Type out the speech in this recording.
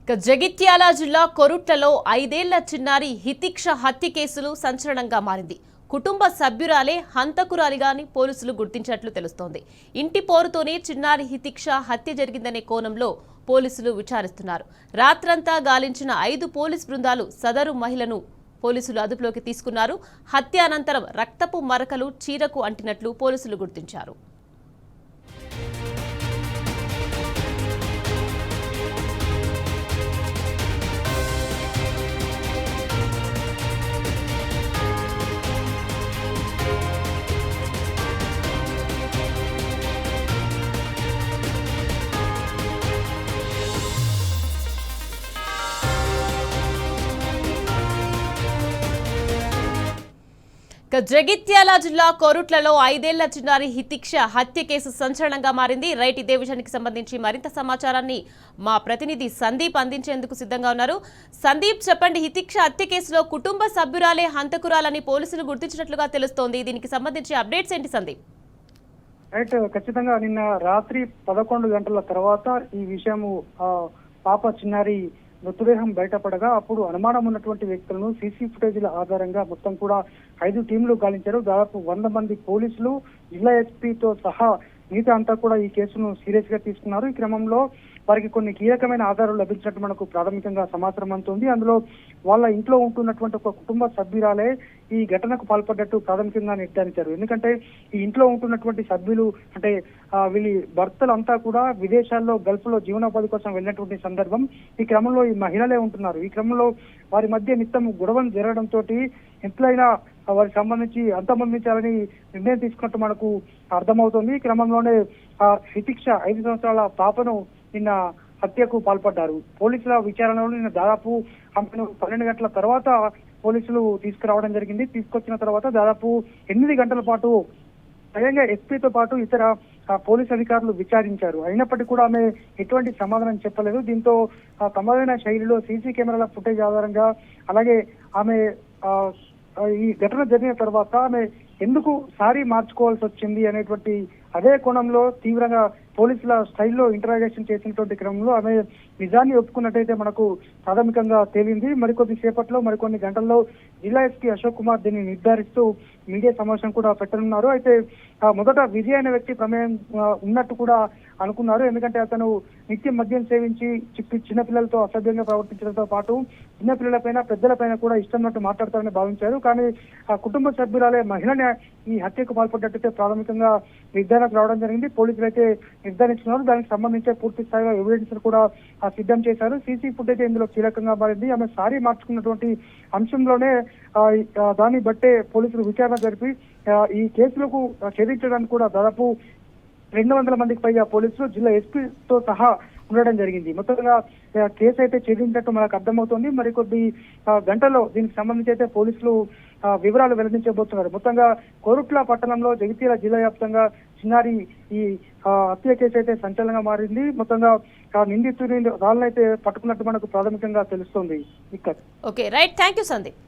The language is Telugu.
జగిత్యాల జిల్లా కొరుట్లలో 5 ఏళ్ల చిన్నారి హితిక్ష హత్య కేసులు సంచలనంగా మారింది. కుటుంబ సభ్యురాలే హంతకురాలిగాని పోలీసులు గుర్తించినట్లు తెలుస్తోంది. ఇంటి పోరుతోనే చిన్నారి హితిక్ష హత్య జరిగిందనే కోణంలో పోలీసులు విచారిస్తున్నారు. రాత్రంతా గాలించిన 5 పోలీస్ బృందాలు సదరు మహిళను పోలీసులు అదుపులోకి తీసుకున్నారు. హత్య అనంతరం రక్తపు మరకలు చీరకు అంటినట్లు పోలీసులు గుర్తించారు. జగిత్యాల జిల్లా కొరుట్లలో 5 ఏళ్ల చిన్నారి హితిక్ష హత్య కేసు సంచలనంగా మారింది. రైట్, ఇదే విషయానికి సంబంధించి మరింత సమాచారాన్ని మా ప్రతినిధి సందీప్ అందించేందుకు సిద్ధంగా ఉన్నారు. సందీప్, చెప్పండి. హితిక్ష హత్య కేసులో కుటుంబ సభ్యురాలే హంతకురాలని పోలీసులు గుర్తించినట్లుగా తెలుస్తోంది. దీనికి సంబంధించి అప్డేట్స్ ఏంటి సందీప్? రైట్, ఖచ్చితంగా నిన్న రాత్రి 11 గంటల తర్వాత ఈ విషయము పాప చిన్నారి మృతదేహం బయటపడగా అప్పుడు అనుమానం ఉన్నటువంటి వ్యక్తులను సీసీ ఫుటేజీల ఆధారంగా మొత్తం కూడా 5 టీంలు గాలించారు. దాదాపు 100 మంది పోలీసులు, జిల్లా ఎస్పీతో సహా మిగతా అంతా కూడా ఈ కేసును సీరియస్ గా తీసుకున్నారు. ఈ క్రమంలో వారికి కొన్ని కీలకమైన ఆధారాలు లభించినట్టు మనకు ప్రాథమికంగా సమాచారం అందుతుంది. అందులో వాళ్ళ ఇంట్లో ఉంటున్నటువంటి ఒక కుటుంబ సభ్యురాలే ఈ ఘటనకు పాల్పడ్డట్టు ప్రాథమికంగా నిర్ధారించారు. ఎందుకంటే ఈ ఇంట్లో ఉంటున్నటువంటి సభ్యులు అంటే వీళ్ళ భర్తలంతా కూడా విదేశాల్లో గల్ఫ్ లో జీవనోపాధి కోసం వెళ్ళినటువంటి సందర్భం. ఈ క్రమంలో ఈ మహిళలే ఉంటున్నారు. ఈ క్రమంలో వారి మధ్య నిత్యం గొడవలు జరగడంతో ఎట్లయినా వారికి సంబంధించి అంతమొందించాలని నిర్ణయం తీసుకున్నట్టు మనకు అర్థమవుతుంది. ఈ క్రమంలోనే హితిక్ష 5 సంవత్సరాల పాపను నిన్న హత్యకు పాల్పడ్డారు. పోలీసుల విచారణలో నిన్న దాదాపు ఆమెను 12 గంటల తర్వాత పోలీసులు తీసుకురావడం జరిగింది. తీసుకొచ్చిన తర్వాత దాదాపు 8 గంటల పాటు స్వయంగా ఎస్పీతో పాటు ఇతర పోలీస్ అధికారులు విచారించారు. అయినప్పటికీ కూడా ఆమె ఎటువంటి సమాధానం చెప్పలేదు. దీంతో తమదైన శైలిలో సీసీ కెమెరాల ఫుటేజ్ ఆధారంగా అలాగే ఆమె ఈ ఘటన జరిగిన తర్వాత ఆమె ఎందుకు సారీ మార్చుకోవాల్సి వచ్చింది అనేటువంటి అదే కోణంలో తీవ్రంగా పోలీసుల స్టైల్లో ఇంటరాగేషన్ చేసినటువంటి క్రమంలో ఆమె నిజాన్ని ఒప్పుకున్నట్టయితే మనకు ప్రాథమికంగా తేలింది. మరికొద్ది సేపట్లో మరికొన్ని గంటల్లో జిల్లా ఎస్పీ అశోక్ కుమార్ దీన్ని నిర్ధారిస్తూ మీడియా సమావేశం కూడా పెట్టనున్నారు. అయితే మొదట విజయ్ అనే వ్యక్తి ప్రమేయం ఉన్నట్టు కూడా అనుకున్నారు. ఎందుకంటే అతను నిత్యం మద్యం సేవించి చిన్నపిల్లలతో అసభ్యంగా ప్రవర్తించడంతో పాటు చిన్నపిల్లలపైన పెద్దలపైన కూడా ఇష్టంన్నట్టు మాట్లాడతారని భావించారు. కానీ ఆ కుటుంబ సభ్యురాలే మహిళనే ఈ హత్యకు పాల్పడ్డట్టయితే ప్రాథమికంగా నిర్ధారణకు రావడం జరిగింది. పోలీసులు అయితే నిర్ధారించున్నారు. దానికి సంబంధించి పూర్తి స్థాయిలో ఎవిడెన్స్ కూడా సిద్ధం చేశారు. సీసీ ఫుటేజ్ ఇందులో కీలకంగా మారింది. ఆమె సారీ మార్చుకున్నటువంటి అంశంలోనే దాన్ని బట్టే పోలీసులు విచారణ జరిపి ఈ కేసులకు ఛేదించడానికి కూడా దాదాపు 200 మందికి పైగా పోలీసులు జిల్లా ఎస్పీతో సహా ఉండడం జరిగింది. మొత్తంగా కేసు అయితే ఛేదించినట్టు మనకు అర్థమవుతోంది. మరికొద్ది గంటల్లో దీనికి సంబంధించి అయితే పోలీసులు వివరాలు వెల్లడించబోతున్నారు. మొత్తంగా కోరుట్ల పట్టణంలో జగిత్యాల జిల్లా వ్యాప్తంగా చిన్నారి ఈ హత్య కేసు అయితే సంచలనంగా మారింది. మొత్తంగా నిందితుని రాళ్ళనైతే పట్టుకున్నట్టు మనకు ప్రాథమికంగా తెలుస్తోంది. Okay, right, thank you Sandeep.